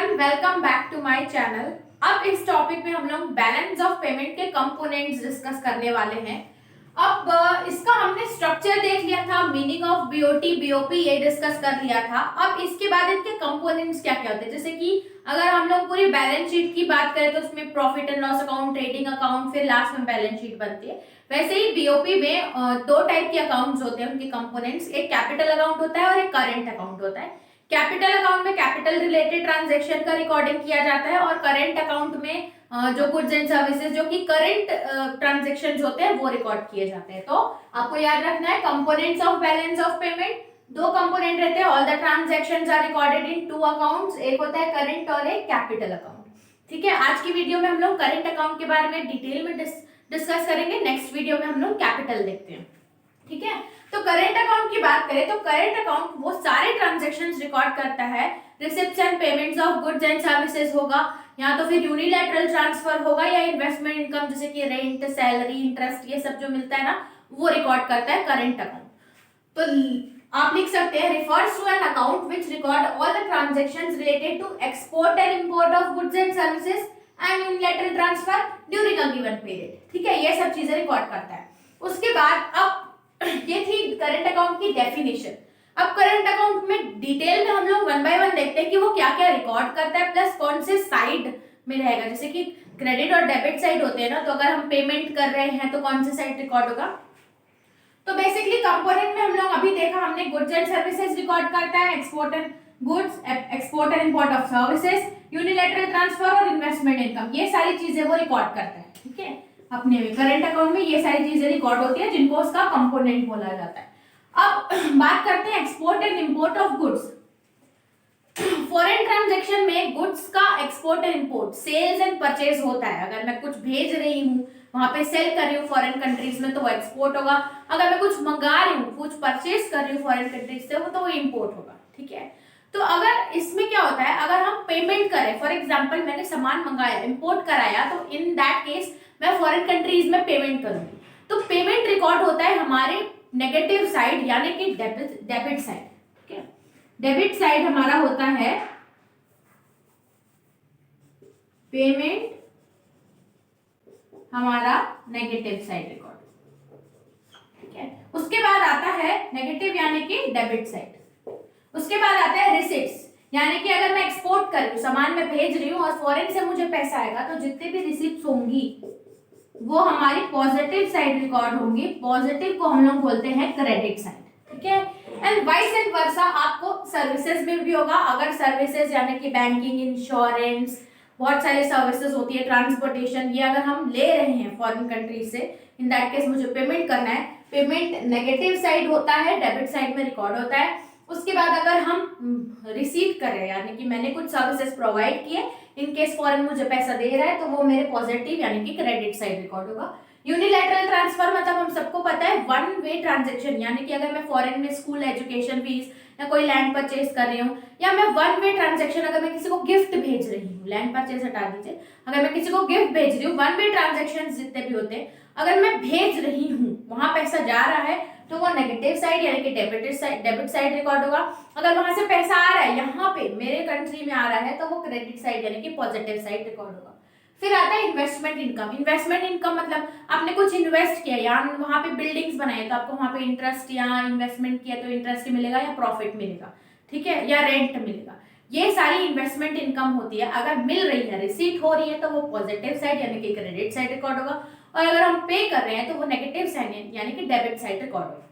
Everyone, welcome back to my channel. अब इस topic में हम लोग बैलेंस ऑफ पेमेंट के कंपोनेंट्स डिस्कस करने वाले हैं। अब इसका हमने स्ट्रक्चर देख लिया था, मीनिंग ऑफ बीओटी बीओपी ये डिस्कस कर लिया था। अब इसके बाद इनके कंपोनेंट्स क्या क्या होते हैं, जैसे कि अगर हम लोग पूरी बैलेंस शीट की बात करें तो उसमें profit and loss account, trading account, फिर लास्ट में बैलेंस शीट बनती है। वैसे ही बीओपी में दो टाइप के अकाउंट्स होते हैं, उनके कंपोनेंट्स, एक कैपिटल अकाउंट होता है और एक करेंट अकाउंट होता है। कैपिटल अकाउंट में कैपिटल रिलेटेड ट्रांजैक्शन का रिकॉर्डिंग किया जाता है और करेंट अकाउंट में जो गुड्स एंड सर्विसेज जो कि करंट ट्रांजैक्शंस होते हैं वो रिकॉर्ड किए जाते हैं। तो आपको याद रखना है components of balance of payment, दो कंपोनेंट रहते हैं। All the transactions are recorded in two accounts, एक होता है करंट और एक कैपिटल अकाउंट। ठीक है, आज की वीडियो में हम लोग करंट अकाउंट के बारे में डिटेल में डिस्कस करेंगे। नेक्स्ट वीडियो में हम लोग कैपिटल देखते हैं। ठीक है, तो करंट अकाउंट की बात करें तो करंट अकाउंट वो सारे ट्रांजैक्शंस रिकॉर्ड करता है। Receipts and payments of goods and services होगा, या तो फिर यूनिलैटरल ट्रांसफर होगा, या इन्वेस्टमेंट इनकम जैसे कि रेंट, सैलरी, इंटरेस्ट, ये सब जो मिलता है ना वो रिकॉर्ड करता है करंट अकाउंट। तो आप लिख सकते हैं refers to an account which record all the transactions related to export and import of goods and services and unilateral transfer during a given period. ठीक है, ये सब चीजें रिकॉर्ड करता है। उसके बाद अब ये थी करंट अकाउंट की डेफिनेशन। अब करंट अकाउंट में डिटेल में हम लोग वन बाय वन देखते हैं कि वो क्या क्या रिकॉर्ड करता है, प्लस कौन से साइड में रहेगा। जैसे कि क्रेडिट और डेबिट साइड होते हैं ना, तो अगर हम पेमेंट कर रहे हैं तो कौन से साइड रिकॉर्ड होगा। तो बेसिकली कंपोनेंट में हम लोग अभी देखा हमने गुड्स एंड सर्विसेज रिकॉर्ड करता है, export and goods, export and import of services, unilateral transfer और इन्वेस्टमेंट इनकम, ये सारी चीजें वो रिकॉर्ड करता है। ठीक है, अपने में करंट अकाउंट में ये सारी चीजें रिकॉर्ड होती है जिनको उसका कंपोनेंट बोला जाता है। अब बात करते हैं export and import of goods. Foreign transaction में गुड्स का export and import, sales and purchase होता है। अगर मैं कुछ भेज रही हूँ, वहां पे सेल कर रही हूँ फॉरेन कंट्रीज में, तो वो एक्सपोर्ट होगा। अगर मैं कुछ मंगा रही हूँ, कुछ परचेज कर रही हूँ फॉरेन कंट्रीज से, तो वो इंपोर्ट होगा। ठीक है, तो अगर इसमें क्या होता है, अगर हम पेमेंट करें, फॉर एग्जाम्पल मैंने सामान मंगाया, इंपोर्ट कराया, तो इन दैट केस मैं फॉरेन कंट्रीज में पेमेंट करूंगी, तो पेमेंट रिकॉर्ड होता है हमारे नेगेटिव साइड यानी कि डेबिट साइड। ठीक है, डेबिट साइड हमारा होता है पेमेंट, हमारा नेगेटिव साइड रिकॉर्ड। ठीक है, उसके बाद आता है नेगेटिव यानी कि डेबिट साइड। उसके बाद आता है रिसिप्ट्स, यानी कि अगर मैं एक्सपोर्ट कर रही हूँ, सामान में भेज रही हूँ और फॉरेन से मुझे पैसा आएगा, तो जितने भी रिसिप्ट्स होंगी वो हमारी पॉजिटिव साइड रिकॉर्ड होंगी। पॉजिटिव को हम लोग बोलते हैं क्रेडिट साइड। ठीक है, एंड वाइस एंड वर्सा आपको सर्विसेज में भी होगा। अगर सर्विसेज यानी कि बैंकिंग, इंश्योरेंस, बहुत सारी सर्विसेज होती है, ट्रांसपोर्टेशन, ये अगर हम ले रहे हैं फॉरेन कंट्री से, इन दैट केस मुझे पेमेंट करना है, पेमेंट नेगेटिव साइड होता है, डेबिट साइड में रिकॉर्ड होता है। उसके बाद अगर हम रिसीव कर रहे हैं यानी कि मैंने कुछ सर्विसेज प्रोवाइड किए, इन केस फॉरेन मुझे पैसा दे रहा है, तो वो मेरे पॉजिटिव यानी कि क्रेडिट साइड रिकॉर्ड होगा। यूनिलैटरल ट्रांसफर मतलब हम सबको पता है वन वे ट्रांजैक्शन, यानी कि अगर मैं फॉरेन में स्कूल एजुकेशन फीस या कोई लैंड परचेज कर रही हूँ, या मैं वन वे ट्रांजैक्शन, अगर मैं किसी को गिफ्ट भेज रही हूँ, लैंड परचेज हटा दीजिए, अगर मैं किसी को गिफ्ट भेज रही हूँ, वन वे ट्रांजैक्शन जितने भी होते हैं, अगर मैं भेज रही हूँ, वहां पैसा जा रहा है, तो वो नेगेटिव साइड यानी कि डेबिट साइड रिकॉर्ड होगा। अगर वहां से पैसा आ रहा है, यहाँ पे मेरे कंट्री में आ रहा है, तो वो क्रेडिट साइड यानी कि पॉजिटिव साइड रिकॉर्ड होगा। फिर आता है इन्वेस्टमेंट इनकम। इन्वेस्टमेंट इनकम मतलब आपने कुछ इन्वेस्ट किया, या वहां पे बिल्डिंग्स बनाए, तो आपको वहां पे इंटरेस्ट, या इन्वेस्टमेंट किया तो इंटरेस्ट मिलेगा या प्रॉफिट मिलेगा। ठीक है, या रेंट मिलेगा। ये सारी इन्वेस्टमेंट इनकम होती है। अगर मिल रही है, रिसीट हो रही है, तो वो पॉजिटिव साइड यानी कि क्रेडिट साइड रिकॉर्ड होगा, और अगर हम पे कर रहे हैं तो वो नेगेटिव साइड यानी कि डेबिट साइड रिकॉर्ड होगा।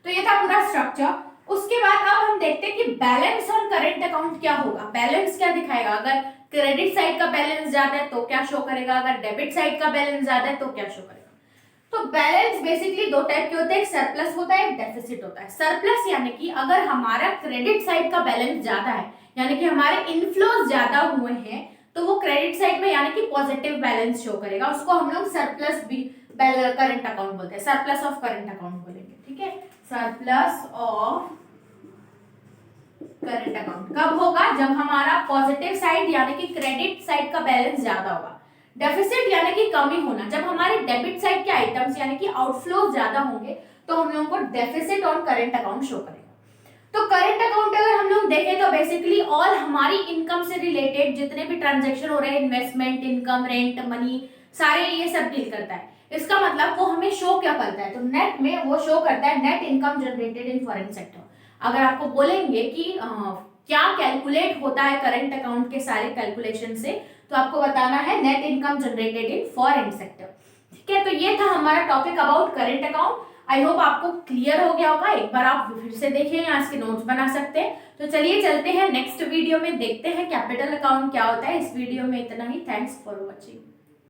तो ये था पूरा स्ट्रक्चर। उसके बाद अब हम देखते हैं कि बैलेंस ऑन करंट अकाउंट क्या होगा। बैलेंस क्या दिखाएगा, अगर क्रेडिट साइड का बैलेंस ज्यादा है तो क्या शो करेगा, अगर डेबिट साइड का बैलेंस ज्यादा है तो क्या शो करेगा। तो बैलेंस बेसिकली दो टाइप के होते हैं, एक सरप्लस होता है, एक डेफिसिट होता है। सरप्लस यानी कि अगर हमारा क्रेडिट साइड का बैलेंस ज्यादा है, यानी कि हमारे इनफ्लोज ज्यादा हुए हैं, तो वो क्रेडिट साइड में यानी कि पॉजिटिव बैलेंस शो करेगा। उसको हम लोग सरप्लस भी करंट अकाउंट बोलते हैं, सरप्लस ऑफ करंट अकाउंट बोलेंगे। ठीक है, सरप्लस ऑफ करंट अकाउंट कब होगा, जब हमारा पॉजिटिव साइड यानी कि क्रेडिट साइड का बैलेंस ज्यादा होगा। डेफिसिट यानी कि कमी होना, जब हमारे डेबिट साइड के आइटम्स यानी कि आउटफ्लो ज्यादा होंगे, तो हम लोगों को deficit on current account show करेगा। तो करंट अकाउंट अगर हम लोग देखें तो बेसिकली ऑल हमारी इनकम से रिलेटेड जितने भी ट्रांजेक्शन हो रहे हैं, इन्वेस्टमेंट, इनकम, रेंट, मनी, सारे ये सब डील करता है। इसका मतलब वो हमें शो क्या करता है, तो नेट में वो शो करता है net income generated in foreign sector. अगर आपको बोलेंगे कि क्या कैलकुलेट होता है करंट अकाउंट के सारे कैलकुलेशन से, तो आपको बताना है net income generated in foreign sector. ठीक है, तो ये था हमारा topic about current account. I hope आपको क्लियर हो गया होगा। एक बार आप फिर से देखें या इसके नोट्स बना सकते हैं। तो चलिए चलते हैं नेक्स्ट वीडियो में, देखते हैं कैपिटल अकाउंट क्या होता है। इस वीडियो में इतना ही। Thanks for watching.